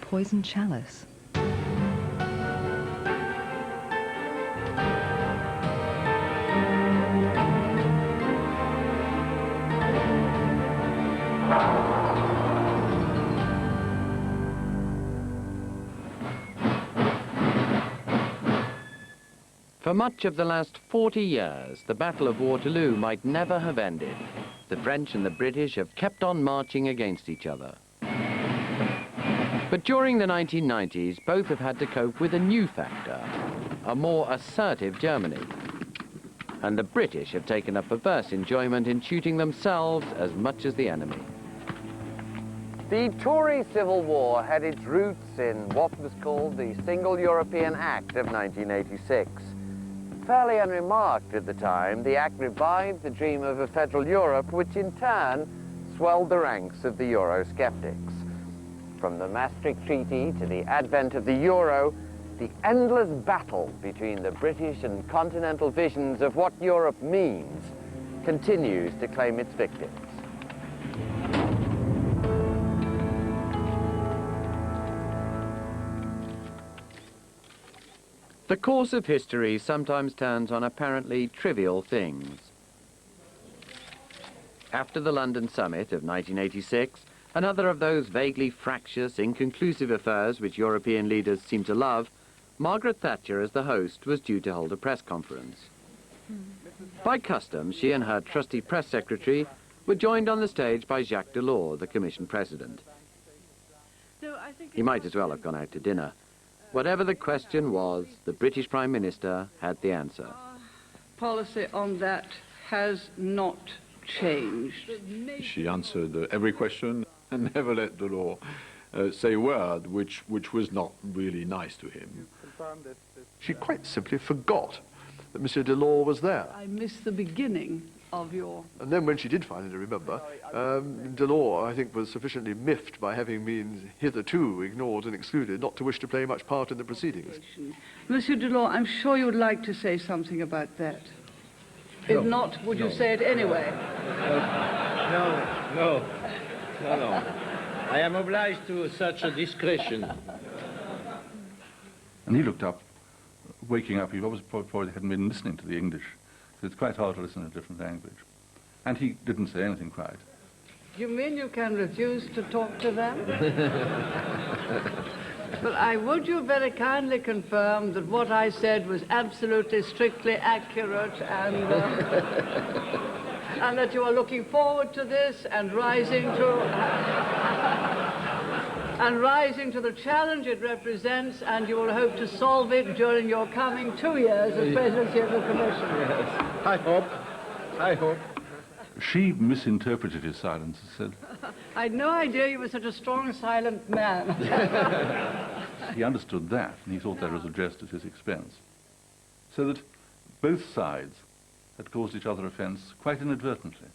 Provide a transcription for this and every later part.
poison chalice. For much of the last 40 years, the Battle of Waterloo might never have ended. The French and the British have kept on marching against each other. But during the 1990s, both have had to cope with a new factor, a more assertive Germany. And the British have taken a perverse enjoyment in shooting themselves as much as the enemy. The Tory Civil War had its roots in what was called the Single European Act of 1986. Fairly unremarked at the time, the Act revived the dream of a federal Europe, which in turn swelled the ranks of the Eurosceptics. From the Maastricht Treaty to the advent of the Euro, the endless battle between the British and continental visions of what Europe means continues to claim its victims. The course of history sometimes turns on apparently trivial things. After the London summit of 1986, another of those vaguely fractious, inconclusive affairs which European leaders seem to love, Margaret Thatcher, as the host, was due to hold a press conference. By custom, she and her trusty press secretary were joined on the stage by Jacques Delors, the Commission President. He might as well have gone out to dinner. Whatever the question was, the British Prime Minister had the answer. Policy on that has not changed. She answered every question and never let Delors say a word which was not really nice to him. She quite simply forgot that Monsieur Delors was there. I missed the beginning of your... And then when she did finally remember, Delors, I think, was sufficiently miffed by having been hitherto ignored and excluded not to wish to play much part in the proceedings. Monsieur Delors, I'm sure you would like to say something about that. If not, would you say it anyway? No. I am obliged to such a discretion. And he looked up, waking up. He probably hadn't been listening to the English. So it's quite hard to listen in a different language. And he didn't say anything quite. You mean you can refuse to talk to them? But would you very kindly confirm that what I said was absolutely, strictly accurate and that you are looking forward to this and rising to the challenge it represents, and you will hope to solve it during your coming 2 years as presidency of the Commission. Yes, I hope. She misinterpreted his silence and said... I had no idea you were such a strong, silent man. He understood that, and he thought that was addressed at his expense. So that both sides had caused each other offence quite inadvertently.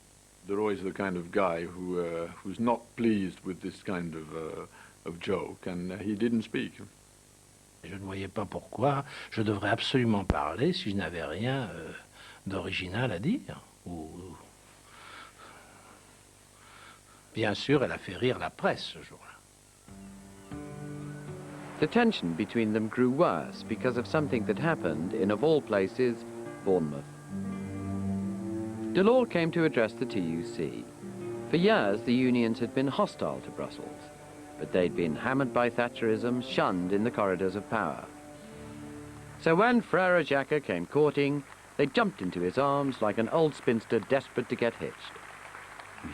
Delors is the kind of guy who's not pleased with this kind of joke, and he didn't speak. Je ne voyais pas pourquoi je devrais absolument parler si je n'avais rien d'original à dire. Bien sûr, elle a fait rire la presse ce jour-là. The tension between them grew worse because of something that happened in, of all places, Bournemouth. Delors came to address the TUC. For years, the unions had been hostile to Brussels, but they'd been hammered by Thatcherism, shunned in the corridors of power. So when Frere Jacques came courting, they jumped into his arms like an old spinster desperate to get hitched.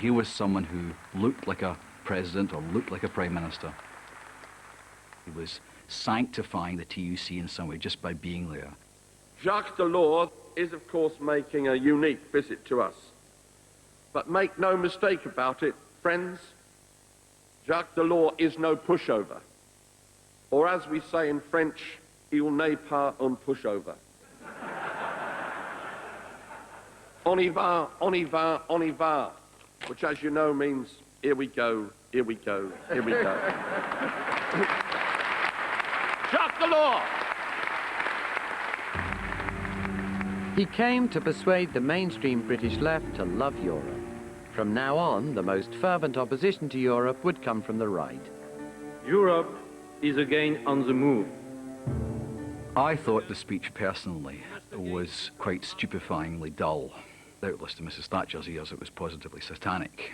He was someone who looked like a president or looked like a prime minister. He was sanctifying the TUC in some way just by being there. Jacques Delors is, of course, making a unique visit to us. But make no mistake about it, friends, Jacques Delors is no pushover. Or as we say in French, il n'est pas un pushover. On y va, on y va, on y va, which, as you know, means here we go, here we go, here we go. Jacques Delors! He came to persuade the mainstream British left to love Europe. From now on, the most fervent opposition to Europe would come from the right. Europe is again on the move. I thought the speech personally was quite stupefyingly dull. Doubtless to Mrs. Thatcher's ears it was positively satanic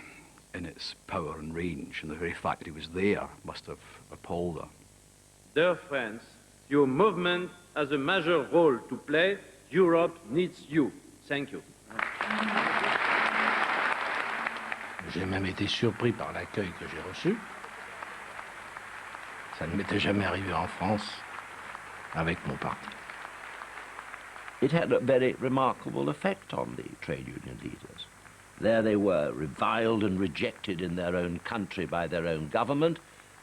in its power and range, and the very fact that he was there must have appalled her. Dear friends, your movement has a major role to play. Europe needs you. Thank you. J'ai même été surpris par l'accueil que j'ai reçu. Ça ne m'était jamais arrivé en France avec mon parti. It had a very remarkable effect on the trade union leaders. There they were, reviled and rejected in their own country by their own government,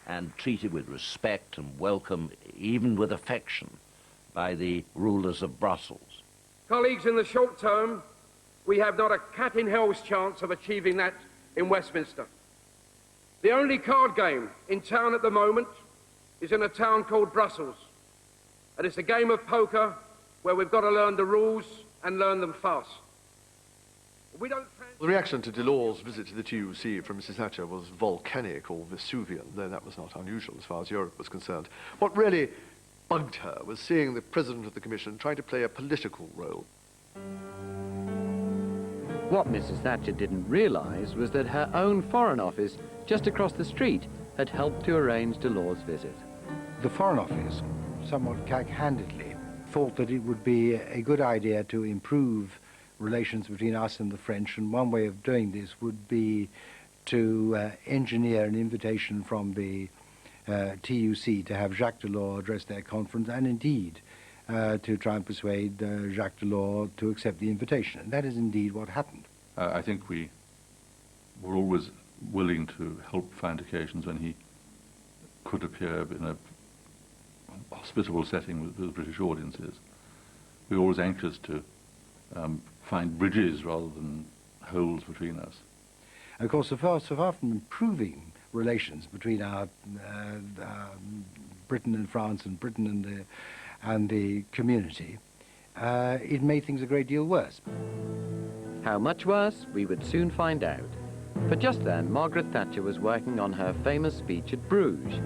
and treated with respect and welcome, even with affection, by the rulers of Brussels. Colleagues, in the short term, we have not a cat in hell's chance of achieving that in Westminster. The only card game in town at the moment is in a town called Brussels. And it's a game of poker where we've got to learn the rules and learn them fast. The reaction to Delors' visit to the TUC from Mrs. Thatcher was volcanic or Vesuvian, though that was not unusual as far as Europe was concerned. What really bugged her was seeing the President of the Commission trying to play a political role. What Mrs. Thatcher didn't realise was that her own Foreign Office, just across the street, had helped to arrange Delors' visit. The Foreign Office, somewhat cack-handedly, thought that it would be a good idea to improve relations between us and the French, and one way of doing this would be to engineer an invitation from the TUC to have Jacques Delors address their conference, and indeed to try and persuade Jacques Delors to accept the invitation. And that is indeed what happened. I think we were always willing to help find occasions when he could appear in a hospitable setting with British audiences. We were always anxious to find bridges rather than holes between us. Of course, so far from improving relations between our Britain and France and Britain and the community, it made things a great deal worse. How much worse, we would soon find out. For just then, Margaret Thatcher was working on her famous speech at Bruges.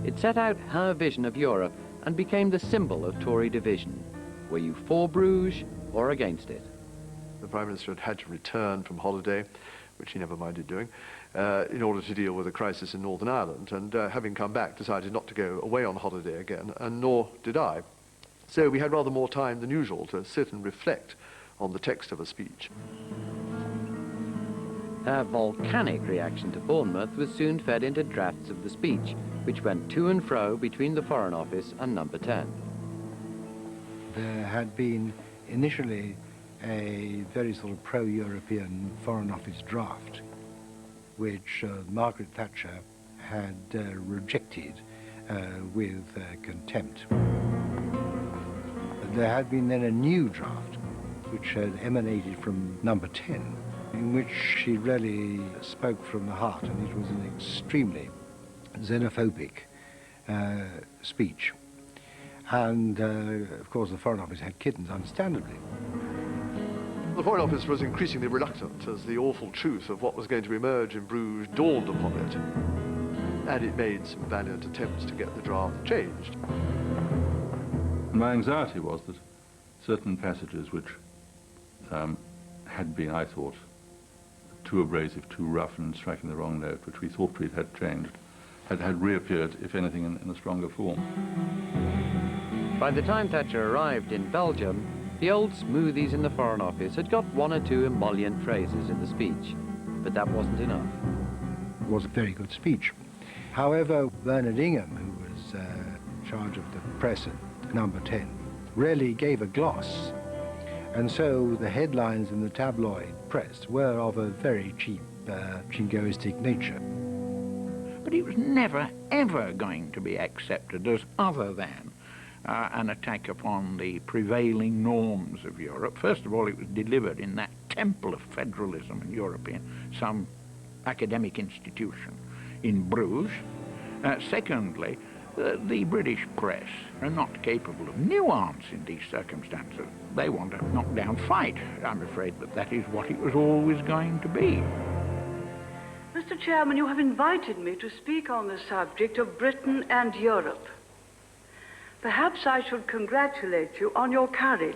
It set out her vision of Europe and became the symbol of Tory division. Were you for Bruges or against it? The Prime Minister had to return from holiday, which he never minded doing, in order to deal with a crisis in Northern Ireland, and having come back, decided not to go away on holiday again, and nor did I. So we had rather more time than usual to sit and reflect on the text of a speech. Her volcanic reaction to Bournemouth was soon fed into drafts of the speech, which went to and fro between the Foreign Office and Number 10. There had been initially a very sort of pro-European Foreign Office draft, which Margaret Thatcher had rejected with contempt. There had been then a new draft, which had emanated from Number 10, in which she really spoke from the heart, and it was an extremely xenophobic speech. And, of course, the Foreign Office had kittens, understandably. The Foreign Office was increasingly reluctant as the awful truth of what was going to emerge in Bruges dawned upon it, and it made some valiant attempts to get the draft changed. My anxiety was that certain passages which had been, I thought, too abrasive, too rough and striking the wrong note, which we thought we had changed, had reappeared, if anything, in a stronger form. By the time Thatcher arrived in Belgium, the old smoothies in the Foreign Office had got one or two emollient phrases in the speech, but that wasn't enough. It was a very good speech. However, Bernard Ingham, who was in charge of the press at Number 10, really gave a gloss, and so the headlines in the tabloid press were of a very cheap, jingoistic nature. But it was never, ever going to be accepted as other than an attack upon the prevailing norms of Europe. First of all, it was delivered in that temple of federalism in European, some academic institution in Bruges. Secondly, the British press are not capable of nuance in these circumstances. They want a knockdown fight. I'm afraid that is what it was always going to be. Mr. Mr. Chairman, you have invited me to speak on the subject of Britain and Europe. Perhaps I should congratulate you on your courage.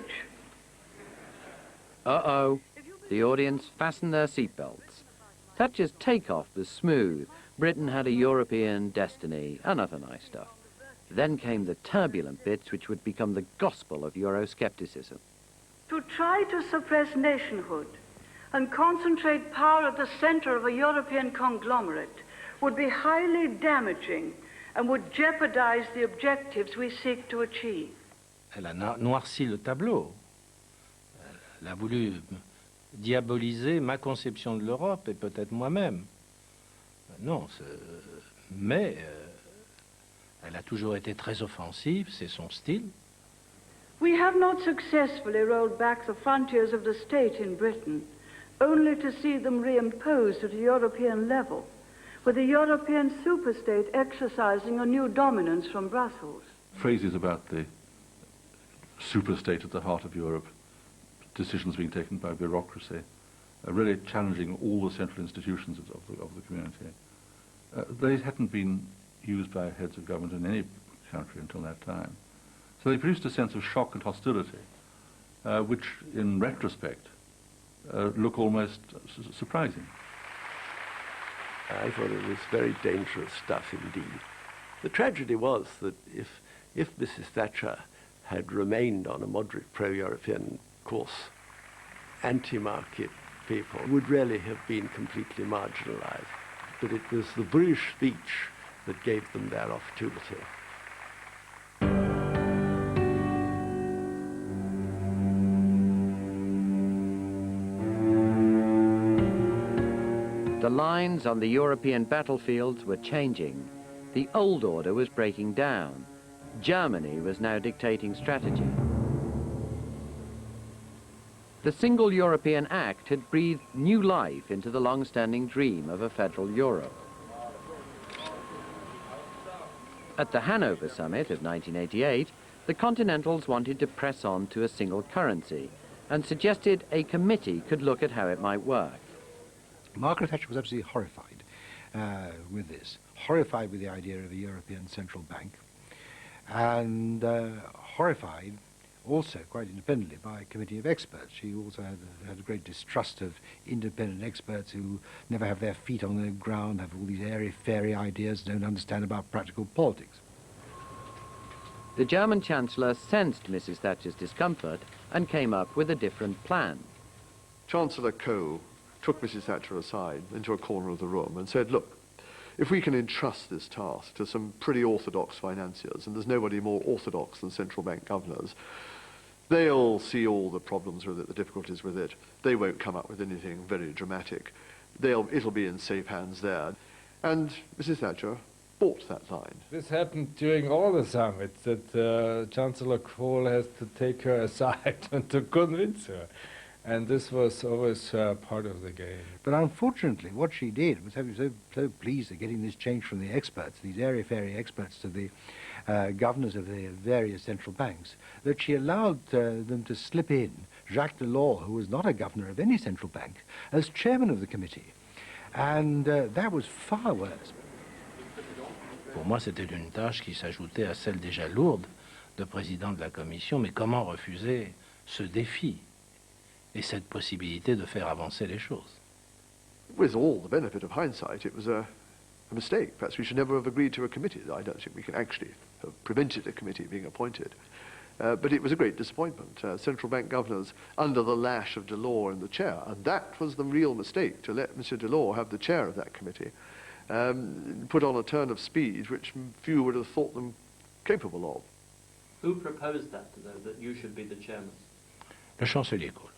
Uh-oh. The audience fastened their seatbelts. Thatcher's takeoff was smooth. Britain had a European destiny and other nice stuff. Then came the turbulent bits which would become the gospel of Euroscepticism. To try to suppress nationhood and concentrate power at the center of a European conglomerate would be highly damaging and would jeopardize the objectives we seek to achieve. Elle a noirci le tableau. Elle a voulu diaboliser ma conception de l'Europe et peut-être moi-même. Non, mais elle a toujours été très offensive, c'est son style. We have not successfully rolled back the frontiers of the state in Britain, only to see them reimposed at a European level, with a European superstate exercising a new dominance from Brussels. Phrases about the superstate at the heart of Europe, decisions being taken by bureaucracy, really challenging all the central institutions of the community. They hadn't been used by heads of government in any country until that time. So they produced a sense of shock and hostility, which, in retrospect, look almost surprising. I thought it was very dangerous stuff indeed. The tragedy was that if Mrs. Thatcher had remained on a moderate pro-European course, anti-market people would really have been completely marginalized. But it was the Bruges speech that gave them their opportunity. The lines on the European battlefields were changing. The old order was breaking down. Germany was now dictating strategy. The Single European Act had breathed new life into the long-standing dream of a federal Europe. At the Hanover Summit of 1988, the Continentals wanted to press on to a single currency and suggested a committee could look at how it might work. Margaret Thatcher was absolutely horrified with this, horrified with the idea of a European central bank, and horrified also quite independently by a committee of experts. She also had a great distrust of independent experts who never have their feet on the ground, have all these airy-fairy ideas, don't understand about practical politics. The German Chancellor sensed Mrs. Thatcher's discomfort and came up with a different plan. Chancellor Kohl took Mrs. Thatcher aside into a corner of the room and said, look, if we can entrust this task to some pretty orthodox financiers, and there's nobody more orthodox than central bank governors, they'll see all the problems with it, the difficulties with it. They won't come up with anything very dramatic. It'll be in safe hands there. And Mrs. Thatcher bought that line. This happened during all the summits, that Chancellor Kohl has to take her aside and to convince her. And this was always part of the game. But unfortunately, what she did was so pleased at getting this change from the experts, these airy-fairy experts, to the governors of the various central banks, that she allowed them to slip in Jacques Delors, who was not a governor of any central bank, as chairman of the committee. And that was far worse. Pour moi, c'était une tâche qui s'ajoutait à celle déjà lourde de président de la Commission, mais comment refuser ce défi et cette possibilité de faire avancer les choses? With all the benefit of hindsight, it was a mistake. Perhaps we should never have agreed to a committee. I don't think we can actually have prevented a committee being appointed. But it was a great disappointment. Central bank governors under the lash of Delors in the chair, and that was the real mistake, to let Monsieur Delors have the chair of that committee, put on a turn of speed which few would have thought them capable of. Who proposed that, though, that you should be the chairman? Le chancelier Kohl.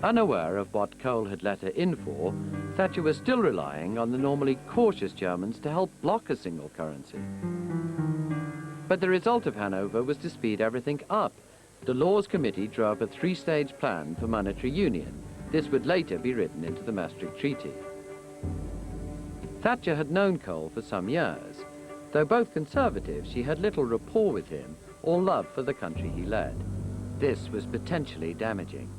Unaware of what Kohl had let her in for, Thatcher was still relying on the normally cautious Germans to help block a single currency. But the result of Hanover was to speed everything up. Delors' committee drew up a three-stage plan for monetary union. This would later be written into the Maastricht Treaty. Thatcher had known Kohl for some years. Though both conservatives, she had little rapport with him or love for the country he led. This was potentially damaging.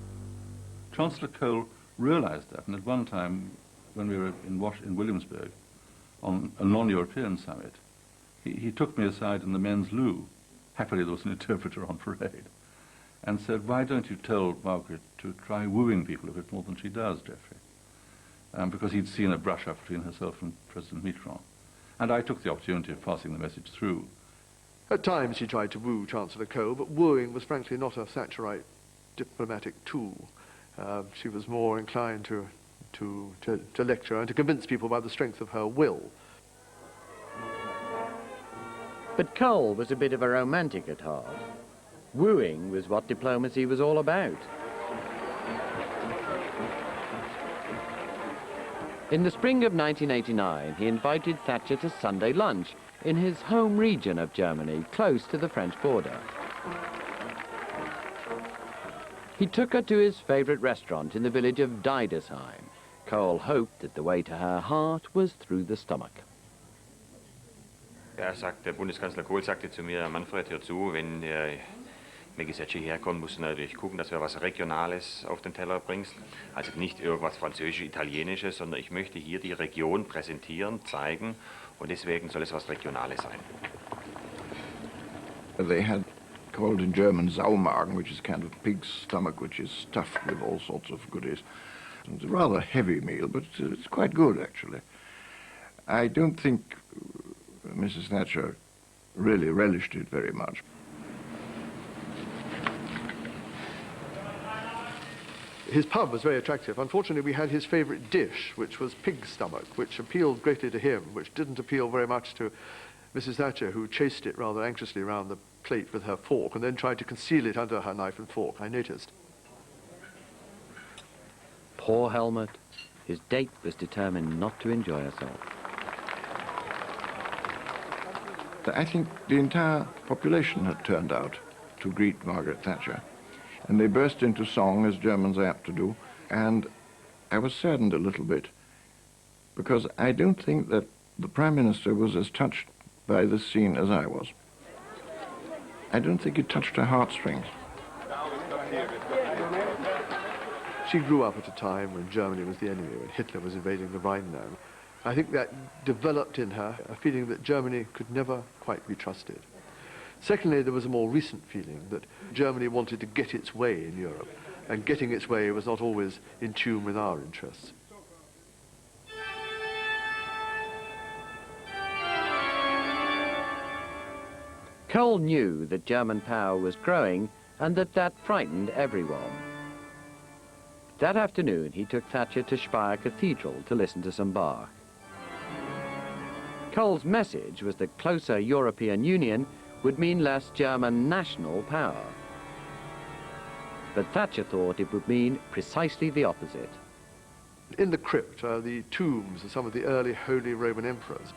Chancellor Kohl realized that. And at one time, when we were in Williamsburg, on a non-European summit, he took me aside in the men's loo. Happily, there was an interpreter on parade, and said, "Why don't you tell Margaret to try wooing people a bit more than she does, Geoffrey?" Because he'd seen a brush-up between herself and President Mitterrand. And I took the opportunity of passing the message through. At times she tried to woo Chancellor Kohl, but wooing was frankly not a Thatcherite diplomatic tool. She was more inclined to lecture and to convince people by the strength of her will. But Kohl was a bit of a romantic at heart. Wooing was what diplomacy was all about. In the spring of 1989, he invited Thatcher to Sunday lunch in his home region of Germany, close to the French border. He took her to his favorite restaurant in the village of Deidesheim. Kohl hoped that the way to her heart was through the stomach. Bundeskanzler Kohl sagte zu mir, Manfred, hör zu, wenn Megisetti herkommt, musst du natürlich gucken, dass du was Regionales auf den Teller bringst. Also nicht irgendwas Französisches, Italienisches, sondern ich möchte hier die Region präsentieren, zeigen und deswegen soll es was Regionales sein. They had called in German Saumagen, which is kind of pig's stomach, which is stuffed with all sorts of goodies. It's a rather heavy meal, but it's quite good, actually. I don't think Mrs. Thatcher really relished it very much. His pub was very attractive. Unfortunately, we had his favourite dish, which was pig's stomach, which appealed greatly to him, which didn't appeal very much to Mrs. Thatcher, who chased it rather anxiously around the plate with her fork and then tried to conceal it under her knife and fork, I noticed. Poor Helmut. His date was determined not to enjoy herself. I think the entire population had turned out to greet Margaret Thatcher. And they burst into song, as Germans are apt to do, and I was saddened a little bit, because I don't think that the Prime Minister was as touched by this scene as I was. I don't think it touched her heartstrings. She grew up at a time when Germany was the enemy, when Hitler was invading the Rhineland. I think that developed in her a feeling that Germany could never quite be trusted. Secondly, there was a more recent feeling that Germany wanted to get its way in Europe, and getting its way was not always in tune with our interests. Kohl knew that German power was growing and that frightened everyone. That afternoon, he took Thatcher to Speyer Cathedral to listen to some Bach. Kohl's message was that closer European Union would mean less German national power. But Thatcher thought it would mean precisely the opposite. In the crypt are the tombs of some of the early Holy Roman emperors.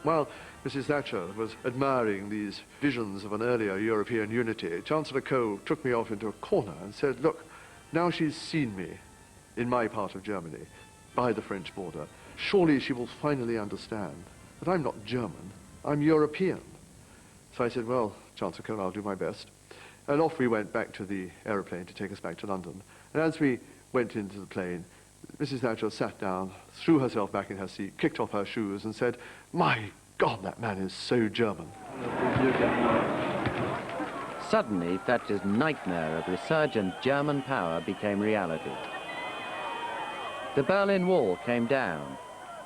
While Mrs. Thatcher was admiring these visions of an earlier European unity, Chancellor Kohl took me off into a corner and said, "Look, now she's seen me in my part of Germany, by the French border, surely she will finally understand that I'm not German, I'm European." So I said, "Well, Chancellor Kohl, I'll do my best." And off we went back to the aeroplane to take us back to London. And as we went into the plane, Mrs. Thatcher sat down, threw herself back in her seat, kicked off her shoes and said, "My God, that man is so German." Suddenly, Thatcher's nightmare of resurgent German power became reality. The Berlin Wall came down.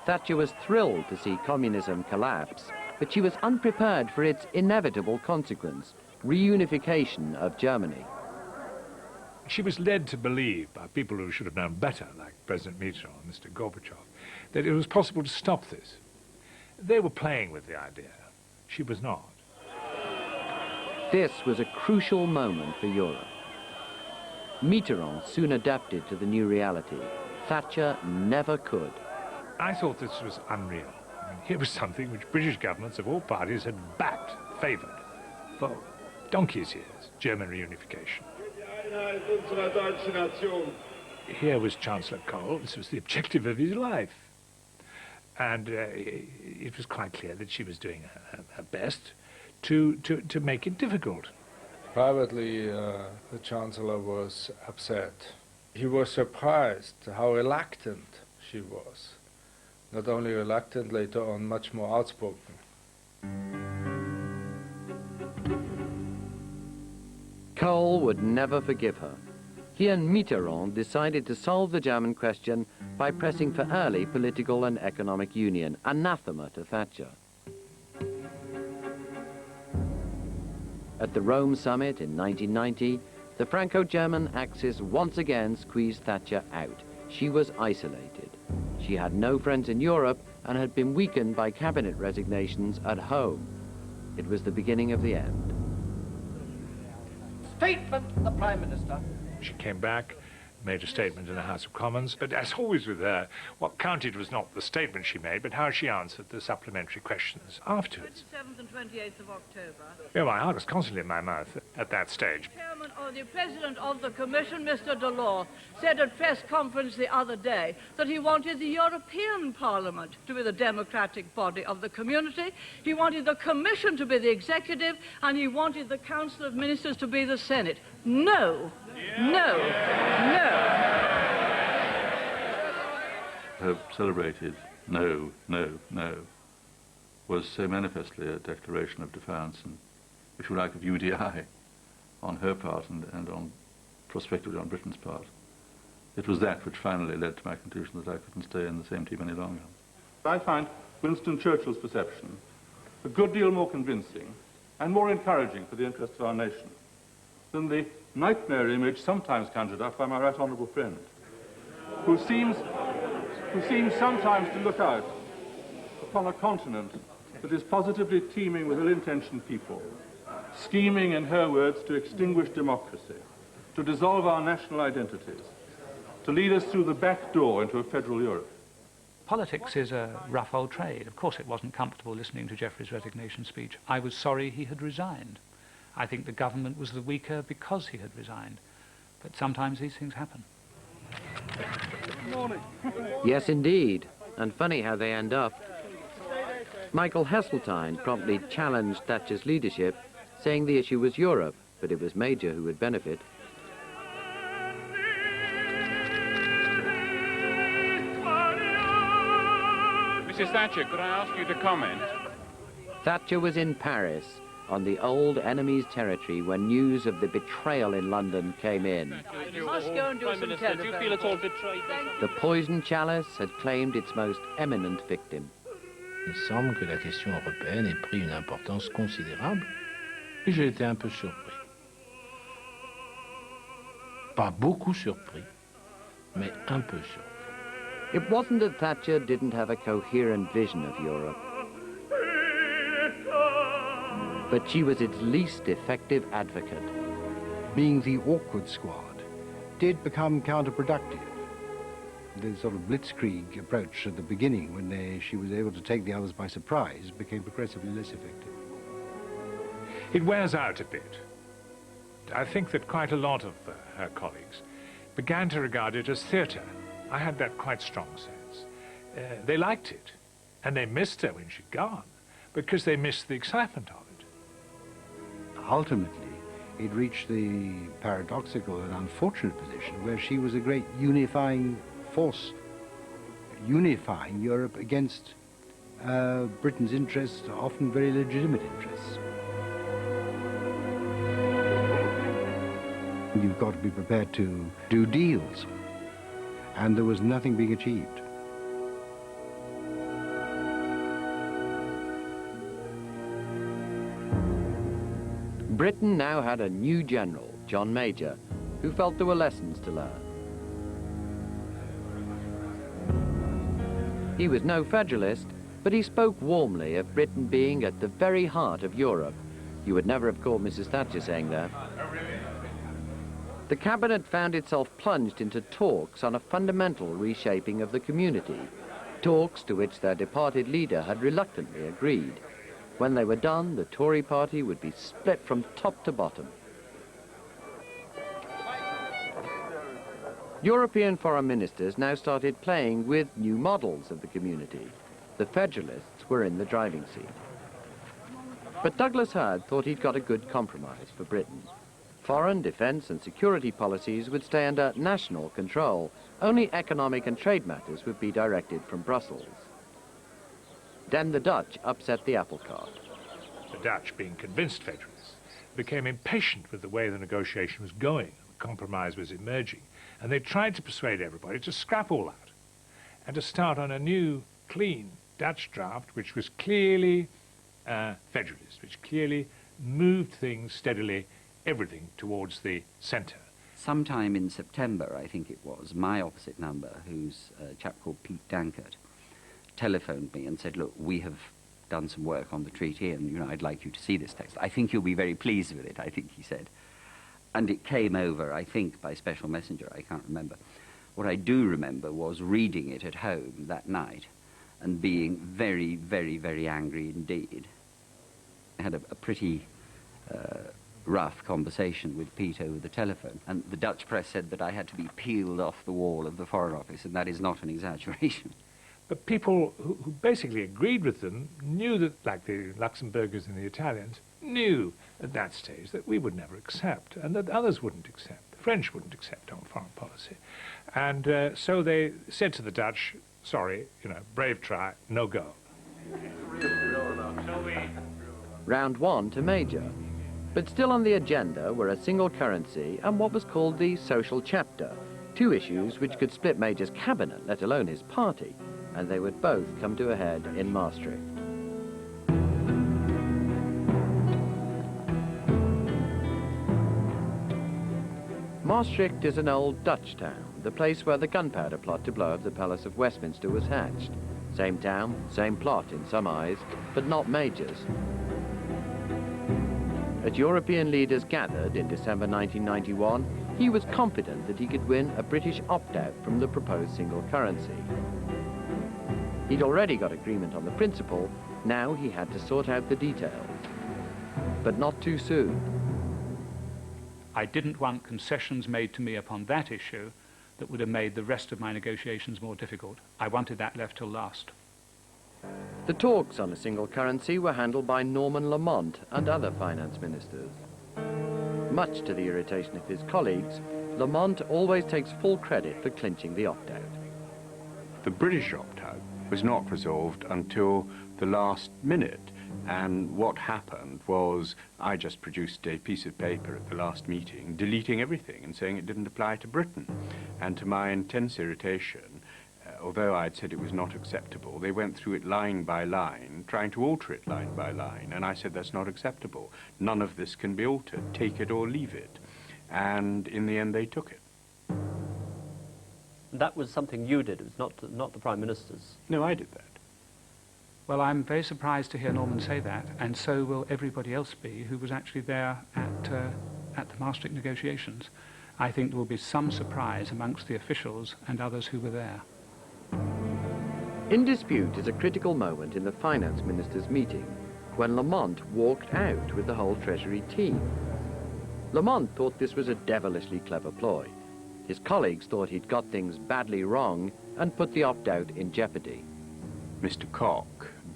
Thatcher was thrilled to see communism collapse, but she was unprepared for its inevitable consequence, reunification of Germany. She was led to believe by people who should have known better, like President Mitterrand and Mr. Gorbachev, that it was possible to stop this. They were playing with the idea. She was not. This was a crucial moment for Europe. Mitterrand soon adapted to the new reality. Thatcher never could. I thought this was unreal. I mean, here was something which British governments of all parties had backed, favoured, for donkey's years, German reunification. Here was Chancellor Kohl. This was the objective of his life. And it was quite clear that she was doing her best to make it difficult. Privately, the Chancellor was upset. he was surprised how reluctant she was. Not only reluctant, later on much more outspoken. Kohl would never forgive her. He and Mitterrand decided to solve the German question by pressing for early political and economic union, anathema to Thatcher. At the Rome summit in 1990, the Franco-German axis once again squeezed Thatcher out. She was isolated. She had no friends in Europe and had been weakened by cabinet resignations at home. It was the beginning of the end. Statement, the Prime Minister. She came back, made a statement in the House of Commons, but as always with her, what counted was not the statement she made, but how she answered the supplementary questions afterwards. 27th and 28th of October. Yeah, my heart was constantly in my mouth at that stage. Chairman or the President of the Commission, Mr. Delors, said at press conference the other day that he wanted the European Parliament to be the democratic body of the community, he wanted the Commission to be the executive, and he wanted the Council of Ministers to be the Senate. No, no, no. Her celebrated no, no, no was so manifestly a declaration of defiance and, if you like, of UDI on her part and on prospectively on Britain's part. It was that which finally led to my conclusion that I couldn't stay in the same team any longer. I find Winston Churchill's perception a good deal more convincing and more encouraging for the interests of our nation than the nightmare image sometimes conjured up by my right honourable friend, who seems sometimes to look out upon a continent that is positively teeming with ill-intentioned people, scheming, in her words, to extinguish democracy, to dissolve our national identities, to lead us through the back door into a federal Europe. Politics is a rough old trade. Of course it wasn't comfortable listening to Jeffrey's resignation speech. I was sorry he had resigned. I think the government was the weaker because he had resigned. But sometimes these things happen. Good morning. Yes, indeed. And funny how they end up. Michael Heseltine promptly challenged Thatcher's leadership, saying the issue was Europe, but it was Major who would benefit. Mrs. Thatcher, could I ask you to comment? Thatcher was in Paris, on the old enemy's territory, when news of the betrayal in London came in. You must go and do some telephone. Do you feel at all betrayed? The poison chalice had claimed its most eminent victim. Il semble que la question européenne ait pris une importance considérable et j'ai été un peu surpris. Pas beaucoup surpris, mais un peu surpris. It wasn't that Thatcher didn't have a coherent vision of Europe, but she was its least effective advocate. Being the awkward squad did become counterproductive. The sort of blitzkrieg approach at the beginning, when she was able to take the others by surprise, became progressively less effective. It wears out a bit. I think that quite a lot of her colleagues began to regard it as theatre. I had that quite strong sense. They liked it, and they missed her when she'd gone, because they missed the excitement of it. Ultimately, it reached the paradoxical and unfortunate position where she was a great unifying force, unifying Europe against Britain's interests, often very legitimate interests. You've got to be prepared to do deals, and there was nothing being achieved. Britain now had a new general, John Major, who felt there were lessons to learn. He was no federalist, but he spoke warmly of Britain being at the very heart of Europe. You would never have caught Mrs. Thatcher saying that. The cabinet found itself plunged into talks on a fundamental reshaping of the community, talks to which their departed leader had reluctantly agreed. When they were done, the Tory party would be split from top to bottom. European foreign ministers now started playing with new models of the community. The federalists were in the driving seat. But Douglas Hurd thought he'd got a good compromise for Britain. Foreign, defence and security policies would stay under national control. Only economic and trade matters would be directed from Brussels. Then the Dutch upset the apple cart. The Dutch, being convinced federalists, became impatient with the way the negotiation was going. The compromise was emerging. And they tried to persuade everybody to scrap all that and to start on a new, clean Dutch draft, which was clearly federalist, which clearly moved things steadily, everything towards the centre. Sometime in September, I think it was, my opposite number, who's a chap called Pete Dankert, telephoned me and said, look, we have done some work on the treaty and, you know, I'd like you to see this text. I think you'll be very pleased with it, I think he said. And it came over, I think, by special messenger, I can't remember. What I do remember was reading it at home that night and being very, very, very angry indeed. I had a pretty rough conversation with Pete over the telephone, and the Dutch press said that I had to be peeled off the wall of the Foreign Office, and that is not an exaggeration. But people who basically agreed with them knew that, like the Luxembourgers and the Italians, knew at that stage that we would never accept, and that others wouldn't accept. The French wouldn't accept our foreign policy. And so they said to the Dutch, sorry, you know, brave try, no go. Round 1 to Major. But still on the agenda were a single currency and what was called the social chapter, two issues which could split Major's cabinet, let alone his party, and they would both come to a head in Maastricht. Maastricht is an old Dutch town, the place where the gunpowder plot to blow up the Palace of Westminster was hatched. Same town, same plot in some eyes, but not Major's. As European leaders gathered in December 1991, he was confident that he could win a British opt-out from the proposed single currency. He'd already got agreement on the principle, now he had to sort out the details. But not too soon. I didn't want concessions made to me upon that issue that would have made the rest of my negotiations more difficult. I wanted that left till last. The talks on a single currency were handled by Norman Lamont and other finance ministers. Much to the irritation of his colleagues, Lamont always takes full credit for clinching the opt-out. The British opt-out was not resolved until the last minute, and what happened was I just produced a piece of paper at the last meeting deleting everything and saying it didn't apply to Britain. And to my intense irritation, although I'd said it was not acceptable, they went through it line by line, trying to alter it line by line, and I said that's not acceptable. None of this can be altered. Take it or leave it. And in the end they took it. That was something you did, it was not the Prime Minister's. No, I did that. Well, I'm very surprised to hear Norman say that, and so will everybody else be who was actually there at the Maastricht negotiations. I think there will be some surprise amongst the officials and others who were there. In dispute is a critical moment in the finance ministers' meeting, when Lamont walked out with the whole Treasury team. Lamont thought this was a devilishly clever ploy. His colleagues thought he'd got things badly wrong and put the opt-out in jeopardy. Mr. Koch,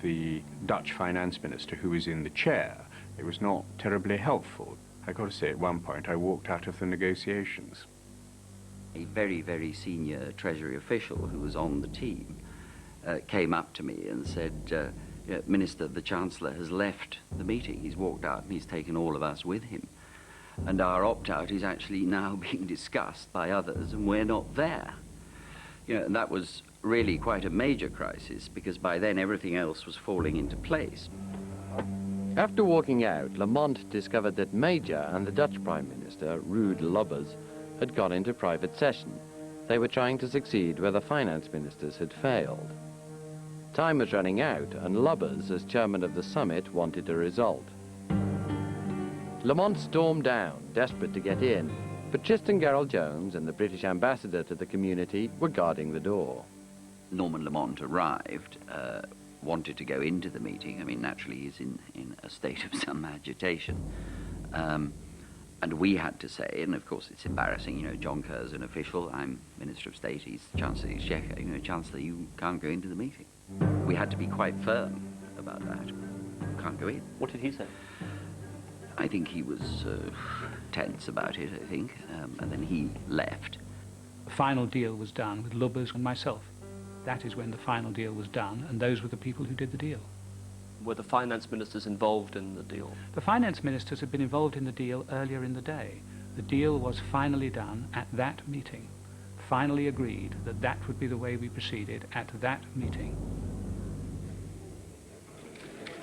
the Dutch finance minister who was in the chair, it was not terribly helpful. I got to say, at one point I walked out of the negotiations. A very, very senior Treasury official who was on the team came up to me and said, Minister, the Chancellor has left the meeting. He's walked out and he's taken all of us with him. And our opt-out is actually now being discussed by others and we're not there. You know, and that was really quite a major crisis because by then everything else was falling into place. After walking out, Lamont discovered that Major and the Dutch Prime Minister, Ruud Lubbers, had gone into private session. They were trying to succeed where the finance ministers had failed. Time was running out, and Lubbers, as chairman of the summit, wanted a result. Lamont stormed down, desperate to get in, but Tristan Garel-Jones and the British ambassador to the community were guarding the door. Norman Lamont arrived, wanted to go into the meeting. I mean, naturally he's in a state of some agitation. And we had to say, and of course it's embarrassing, you know, John Kerr's an official, I'm Minister of State, he's Chancellor of the Exchequer, you know, Chancellor, you can't go into the meeting. We had to be quite firm about that. You can't go in. What did he say? I think he was tense about it, I think, and then he left. The final deal was done with Lubbers and myself. That is when the final deal was done, and those were the people who did the deal. Were the finance ministers involved in the deal? The finance ministers had been involved in the deal earlier in the day. The deal was finally done at that meeting. Finally agreed that that would be the way we proceeded at that meeting.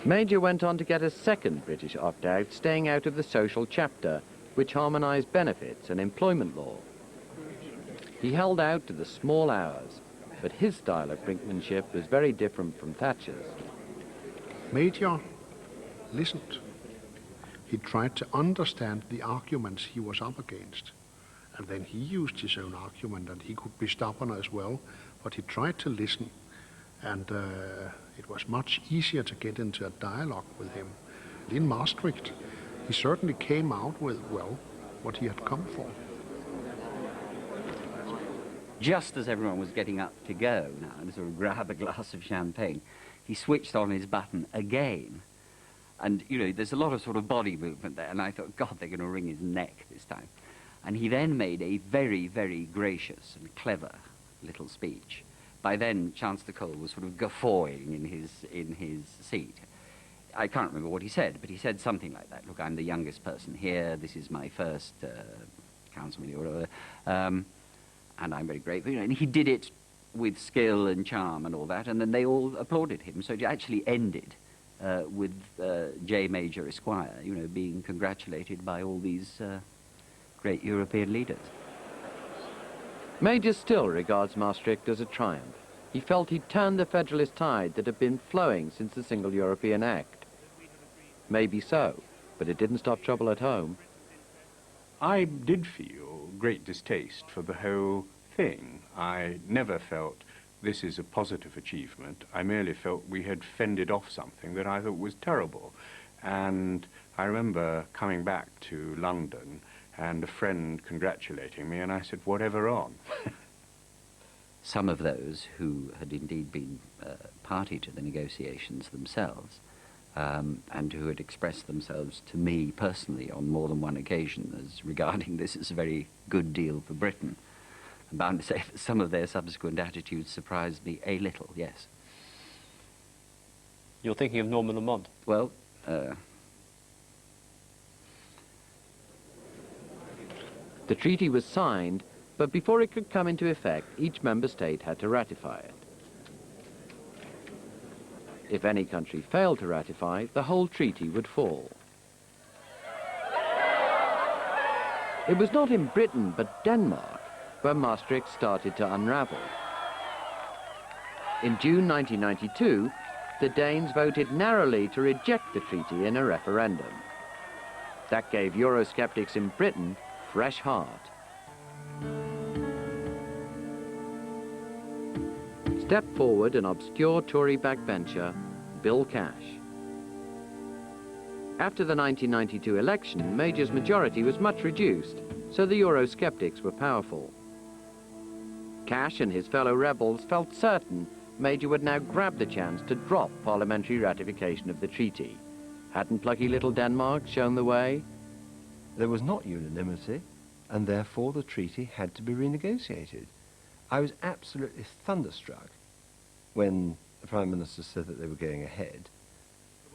Major went on to get a second British opt-out, staying out of the social chapter, which harmonised benefits and employment law. He held out to the small hours, but his style of brinkmanship was very different from Thatcher's. Major listened. He tried to understand the arguments he was up against. And then he used his own argument, and he could be stubborn as well, but he tried to listen. And it was much easier to get into a dialogue with him. In Maastricht, he certainly came out with, well, what he had come for. Just as everyone was getting up to go now and sort of grab a glass of champagne, he switched on his button again. And, you know, there's a lot of sort of body movement there, and I thought, God, they're going to wring his neck this time. And he then made a very, very gracious and clever little speech. By then, Chancellor Kohl was sort of guffawing in his seat. I can't remember what he said, but he said something like that. Look, I'm the youngest person here. This is my first council meeting or whatever. And I'm very grateful. You know, and he did it with skill and charm and all that, and then they all applauded him. So it actually ended with J. Major Esquire, you know, being congratulated by all these great European leaders. Major still regards Maastricht as a triumph. He felt he'd turned the federalist tide that had been flowing since the Single European Act. Maybe so, but it didn't stop trouble at home. I did feel great distaste for the whole thing. I never felt this is a positive achievement. I merely felt we had fended off something that I thought was terrible. And I remember coming back to London and a friend congratulating me, and I said, whatever on? Some of those who had indeed been party to the negotiations themselves, and who had expressed themselves to me personally on more than one occasion as regarding this as a very good deal for Britain, I'm bound to say that some of their subsequent attitudes surprised me a little, yes. You're thinking of Norman Lamont? Well, the treaty was signed, but before it could come into effect, each member state had to ratify it. If any country failed to ratify, the whole treaty would fall. It was not in Britain, but Denmark, where Maastricht started to unravel. In June 1992, the Danes voted narrowly to reject the treaty in a referendum. That gave Eurosceptics in Britain fresh heart. Stepped forward an obscure Tory backbencher, Bill Cash. After the 1992 election, Major's majority was much reduced, so the Eurosceptics were powerful. Cash and his fellow rebels felt certain Major would now grab the chance to drop parliamentary ratification of the treaty. Hadn't plucky little Denmark shown the way? There was not unanimity, and therefore the treaty had to be renegotiated. I was absolutely thunderstruck when the Prime Minister said that they were going ahead.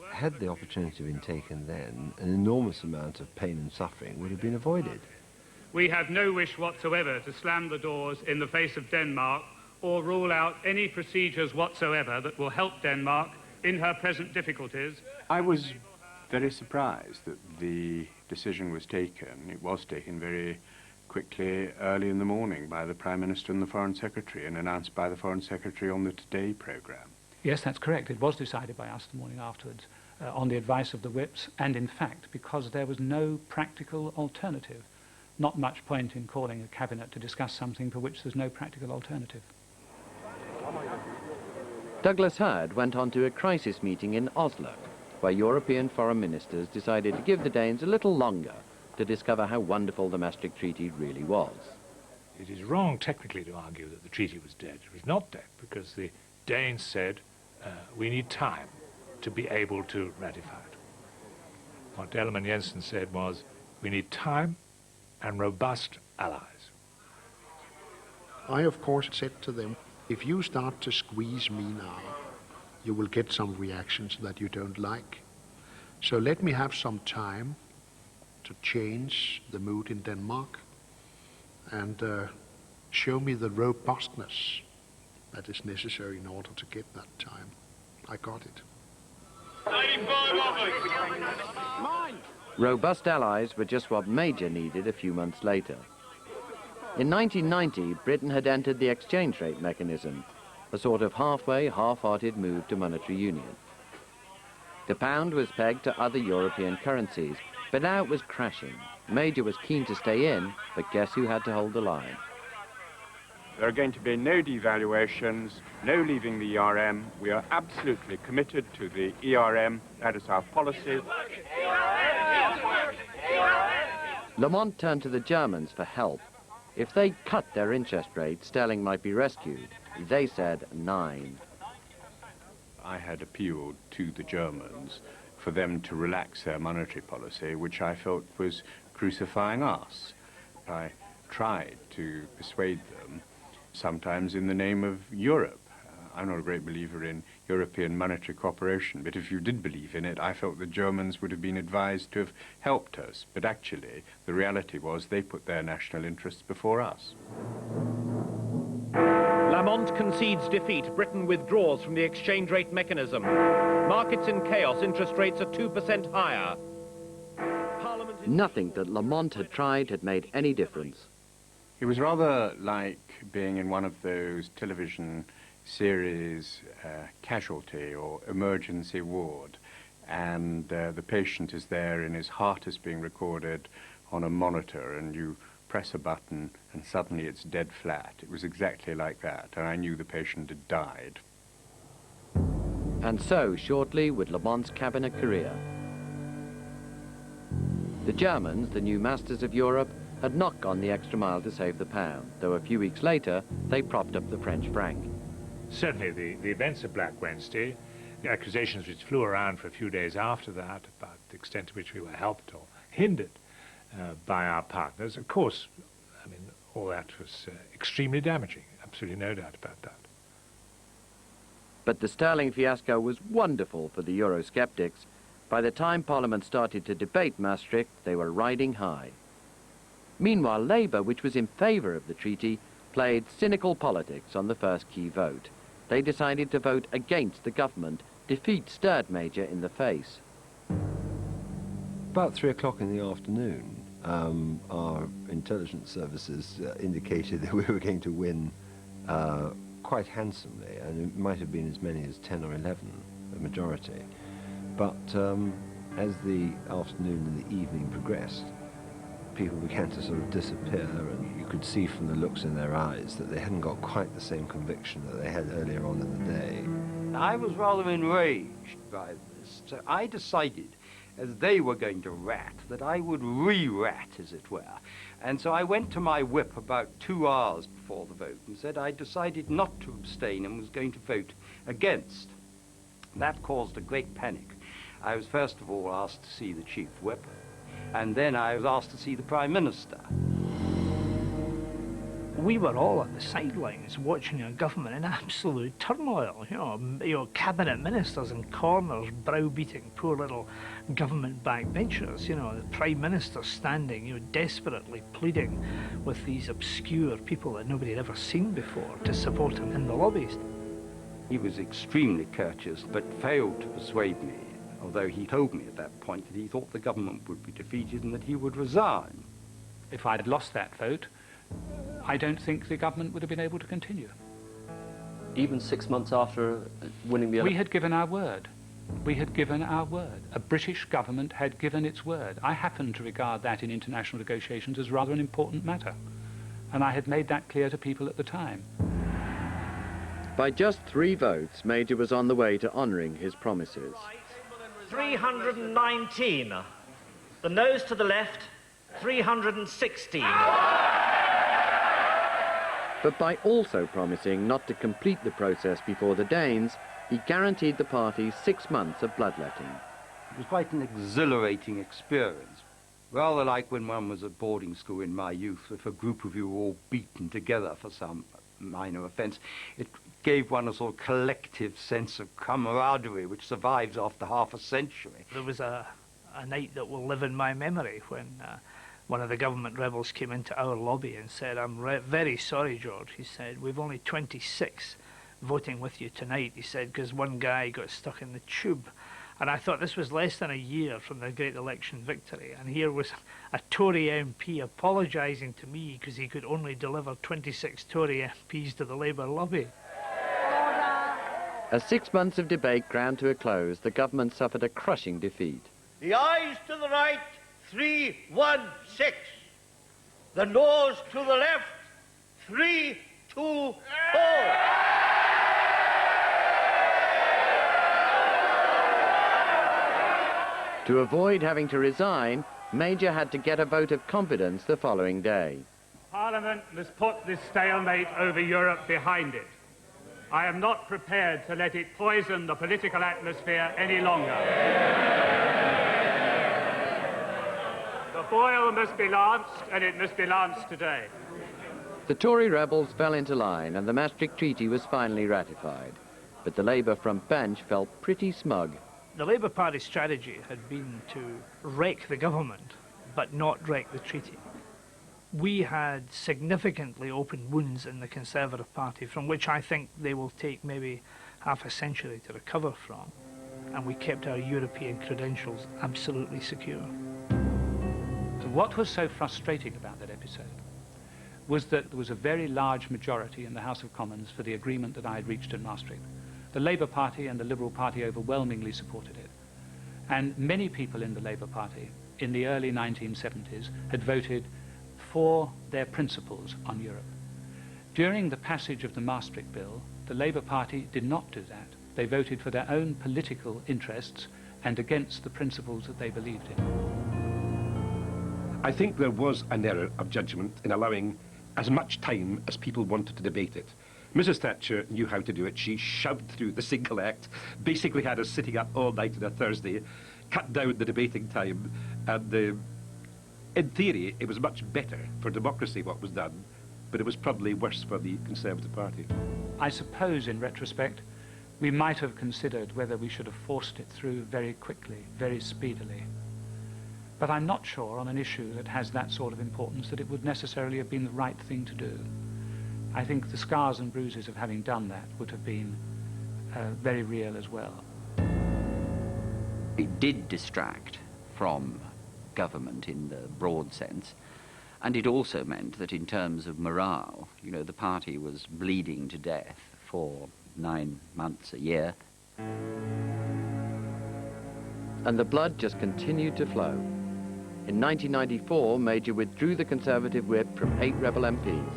Had the opportunity been taken then, an enormous amount of pain and suffering would have been avoided. We have no wish whatsoever to slam the doors in the face of Denmark or rule out any procedures whatsoever that will help Denmark in her present difficulties. I was very surprised that the decision was taken. It was taken very quickly early in the morning by the Prime Minister and the Foreign Secretary, and announced by the Foreign Secretary on the Today programme. Yes, that's correct. It was decided by us the morning afterwards on the advice of the whips, and in fact, because there was no practical alternative. Not much point in calling a cabinet to discuss something for which there's no practical alternative. Douglas Hurd went on to a crisis meeting in Oslo, where European foreign ministers decided to give the Danes a little longer to discover how wonderful the Maastricht Treaty really was. It is wrong technically to argue that the treaty was dead. It was not dead because the Danes said we need time to be able to ratify it. What Ellemann Jensen said was we need time and robust allies. I, of course, said to them, if you start to squeeze me now, you will get some reactions that you don't like. So let me have some time to change the mood in Denmark and show me the robustness that is necessary in order to get that time. I got it. Robust allies were just what Major needed a few months later. In 1990, Britain had entered the exchange rate mechanism, a sort of halfway, half-hearted move to monetary union. The pound was pegged to other European currencies, but now it was crashing. Major was keen to stay in, but guess who had to hold the line? There are going to be no devaluations, no leaving the ERM. We are absolutely committed to the ERM. That is our policy. Lamont turned to the Germans for help. If they cut their interest rate, sterling might be rescued. They said 9. I had appealed to the Germans for them to relax their monetary policy, which I felt was crucifying us. I tried to persuade them, sometimes in the name of Europe. I'm not a great believer in European monetary cooperation, but if you did believe in it, I felt the Germans would have been advised to have helped us. But actually, the reality was they put their national interests before us. Lamont concedes defeat. Britain withdraws from the exchange rate mechanism. Markets in chaos. Interest rates are 2% higher. Nothing that Lamont had tried had made any difference. It was rather like being in one of those television series, Casualty or Emergency Ward, and the patient is there and his heart is being recorded on a monitor, and you press a button and suddenly it's dead flat. It was exactly like that, and I knew the patient had died. And so, shortly, would Lamont's cabinet career. The Germans, the new masters of Europe, had not gone the extra mile to save the pound, though a few weeks later they propped up the French franc. Certainly the events of Black Wednesday, the accusations which flew around for a few days after that about the extent to which we were helped or hindered by our partners, of course, I mean, all that was extremely damaging, absolutely no doubt about that. But the sterling fiasco was wonderful for the Eurosceptics. By the time Parliament started to debate Maastricht, they were riding high. Meanwhile, Labour, which was in favour of the treaty, played cynical politics on the first key vote. They decided to vote against the government. Defeat stared Major in the face. About 3 o'clock in the afternoon, our intelligence services indicated that we were going to win quite handsomely, and it might have been as many as 10 or 11, the majority. But as the afternoon and the evening progressed, people began to sort of disappear, and you could see from the looks in their eyes that they hadn't got quite the same conviction that they had earlier on in the day. I was rather enraged by this, so I decided, as they were going to rat, that I would re-rat, as it were. And so I went to my whip about 2 hours before the vote and said I decided not to abstain and was going to vote against. That caused a great panic. I was first of all asked to see the chief whip, and then I was asked to see the Prime Minister. We were all at the sidelines watching a government in absolute turmoil, you know, cabinet ministers in corners browbeating poor little government backbenchers, you know, the Prime Minister standing, you know, desperately pleading with these obscure people that nobody had ever seen before to support him in the lobbies. He was extremely courteous, but failed to persuade me, although he told me at that point that he thought the government would be defeated and that he would resign. If I'd lost that vote, I don't think the government would have been able to continue. Even 6 months after winning the election? We had given our word. We had given our word. A British government had given its word. I happen to regard that in international negotiations as rather an important matter. And I had made that clear to people at the time. By just 3 votes, Major was on the way to honouring his promises. 319. The noes to the left, 316. But by also promising not to complete the process before the Danes, he guaranteed the party 6 months of bloodletting. It was quite an exhilarating experience. Rather like when one was at boarding school in my youth, if a group of you were all beaten together for some minor offence, it gave one a sort of collective sense of camaraderie which survives after half a century. There was a night that will live in my memory when one of the government rebels came into our lobby and said, "I'm very sorry, George," he said, "we've only 26 voting with you tonight," he said, because one guy got stuck in the tube. And I thought this was less than a year from the great election victory, and here was a Tory MP apologising to me because he could only deliver 26 Tory MPs to the Labour lobby. As 6 months of debate ground to a close, the government suffered a crushing defeat. The ayes to the right, 316. The noes to the left, 324. To avoid having to resign, Major had to get a vote of confidence the following day. Parliament must put this stalemate over Europe behind it. I am not prepared to let it poison the political atmosphere any longer. The boil must be lanced, and it must be lanced today. The Tory rebels fell into line and the Maastricht Treaty was finally ratified. But the Labour front bench felt pretty smug. The Labour Party strategy had been to wreck the government, but not wreck the treaty. We had significantly opened wounds in the Conservative Party, from which I think they will take maybe half a century to recover from, and we kept our European credentials absolutely secure. What was so frustrating about that episode was that there was a very large majority in the House of Commons for the agreement that I had reached in Maastricht. The Labour Party and the Liberal Party overwhelmingly supported it. And many people in the Labour Party in the early 1970s had voted for their principles on Europe. During the passage of the Maastricht Bill, the Labour Party did not do that. They voted for their own political interests and against the principles that they believed in. I think there was an error of judgment in allowing as much time as people wanted to debate it. Mrs. Thatcher knew how to do it. She shoved through the single act, basically had us sitting up all night on a Thursday, cut down the debating time, and in theory it was much better for democracy what was done, but it was probably worse for the Conservative Party. I suppose, in retrospect, we might have considered whether we should have forced it through very quickly, very speedily. But I'm not sure on an issue that has that sort of importance that it would necessarily have been the right thing to do. I think the scars and bruises of having done that would have been very real as well. It did distract from government in the broad sense, and it also meant that in terms of morale, you know, the party was bleeding to death for 9 months, a year. And the blood just continued to flow. In 1994, Major withdrew the Conservative whip from 8 rebel MPs.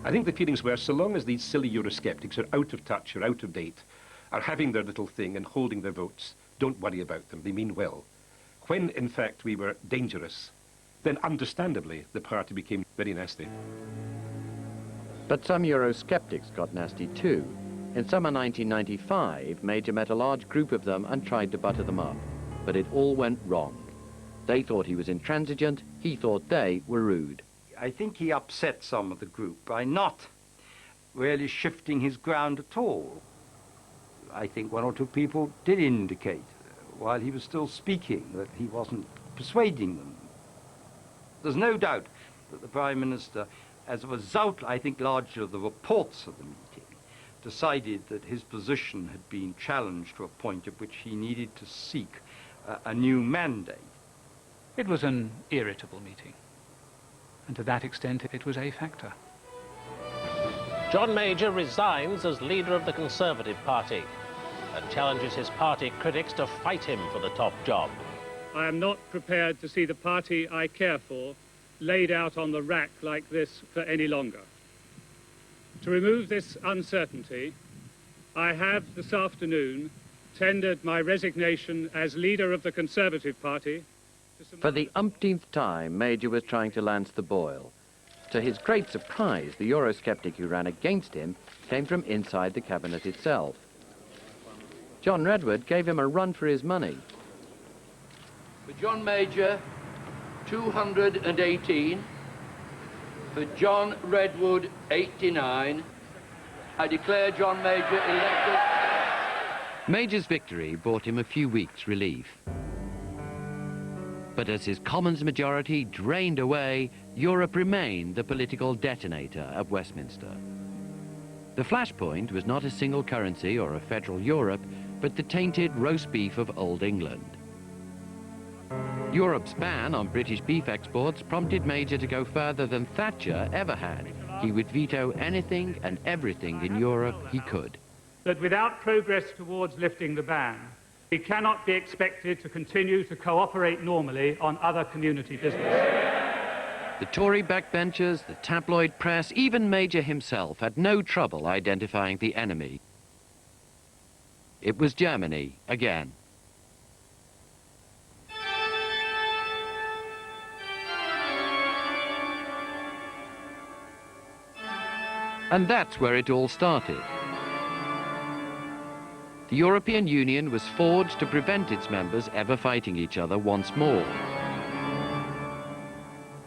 I think the feelings were, so long as these silly Eurosceptics are out of touch or out of date, are having their little thing and holding their votes, don't worry about them, they mean well. When, in fact, we were dangerous, then understandably the party became very nasty. But some Eurosceptics got nasty too. In summer 1995, Major met a large group of them and tried to butter them up. But it all went wrong. They thought he was intransigent, he thought they were rude. I think he upset some of the group by not really shifting his ground at all. I think 1 or 2 people did indicate, while he was still speaking, that he wasn't persuading them. There's no doubt that the Prime Minister, as a result, I think, largely of the reports of the meeting, decided that his position had been challenged to a point at which he needed to seek a new mandate. It was an irritable meeting, and to that extent it was a factor. John Major resigns as leader of the Conservative Party and challenges his party critics to fight him for the top job. I am not prepared to see the party I care for laid out on the rack like this for any longer. To remove this uncertainty, I have this afternoon tendered my resignation as leader of the Conservative Party. For the umpteenth time, Major was trying to lance the boil. To his great surprise, the Eurosceptic who ran against him came from inside the cabinet itself. John Redwood gave him a run for his money. For John Major, 218. For John Redwood, 89. I declare John Major elected. Major's victory brought him a few weeks' relief. But as his Commons majority drained away, Europe remained the political detonator of Westminster. The flashpoint was not a single currency or a federal Europe, but the tainted roast beef of old England. Europe's ban on British beef exports prompted Major to go further than Thatcher ever had. He would veto anything and everything in Europe he could. That without progress towards lifting the ban, we cannot be expected to continue to cooperate normally on other community business. The Tory backbenchers, the tabloid press, even Major himself had no trouble identifying the enemy. It was Germany again. And that's where it all started. The European Union was forged to prevent its members ever fighting each other once more.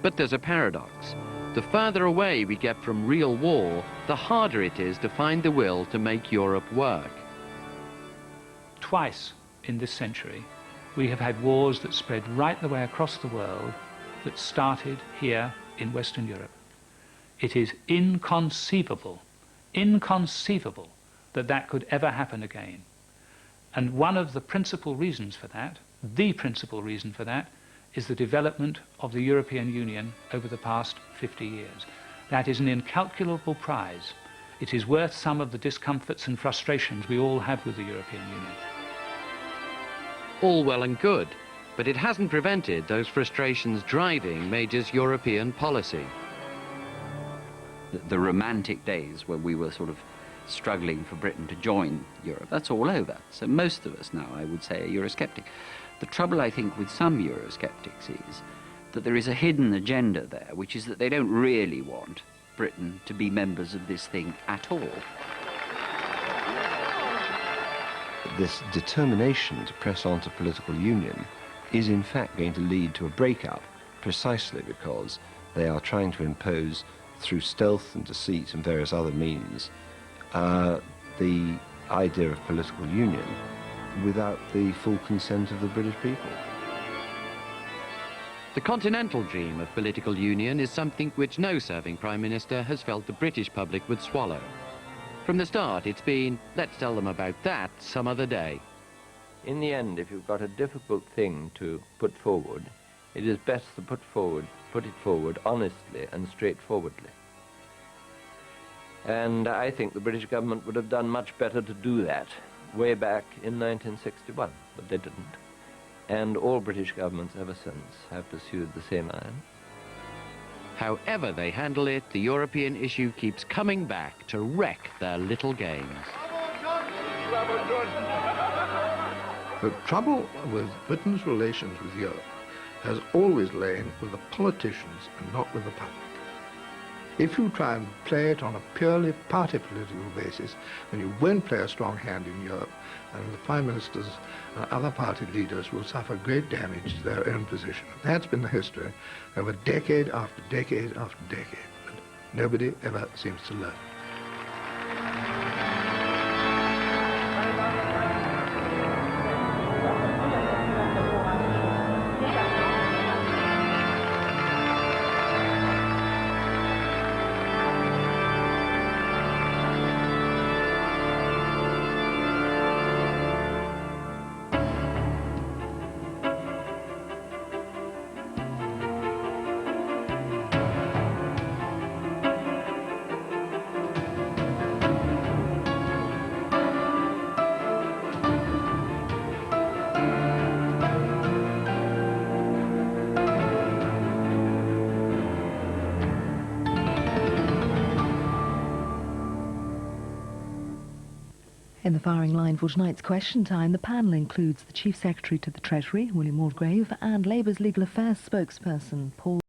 But there's a paradox. The further away we get from real war, the harder it is to find the will to make Europe work. Twice in this century, we have had wars that spread right the way across the world that started here in Western Europe. It is inconceivable that that could ever happen again. And one of the principal reasons for that, the principal reason for that, is the development of the European Union over the past 50 years. That is an incalculable prize. It is worth some of the discomforts and frustrations we all have with the European Union. All well and good, but it hasn't prevented those frustrations driving Major's European policy. The romantic days where we were sort of struggling for Britain to join Europe, that's all over. So most of us now, I would say, are Eurosceptic. The trouble, I think, with some Eurosceptics is that there is a hidden agenda there, which is that they don't really want Britain to be members of this thing at all. This determination to press on to political union is in fact going to lead to a breakup, precisely because they are trying to impose, through stealth and deceit and various other means, the idea of political union without the full consent of the British people. The continental dream of political union is something which no serving Prime Minister has felt the British public would swallow. From the start, it's been, let's tell them about that some other day. In the end, if you've got a difficult thing to put forward, it is best to put it forward honestly and straightforwardly. And I think the British government would have done much better to do that way back in 1961, but they didn't. And all British governments ever since have pursued the same line. However they handle it, the European issue keeps coming back to wreck their little games. The trouble with Britain's relations with Europe has always lain with the politicians and not with the public. If you try and play it on a purely party political basis, then you won't play a strong hand in Europe, and the prime ministers and other party leaders will suffer great damage to their own position. That's been the history over decade after decade after decade, and nobody ever seems to learn. In the firing line for tonight's Question Time, the panel includes the Chief Secretary to the Treasury, William Waldegrave, and Labour's Legal Affairs spokesperson, Paul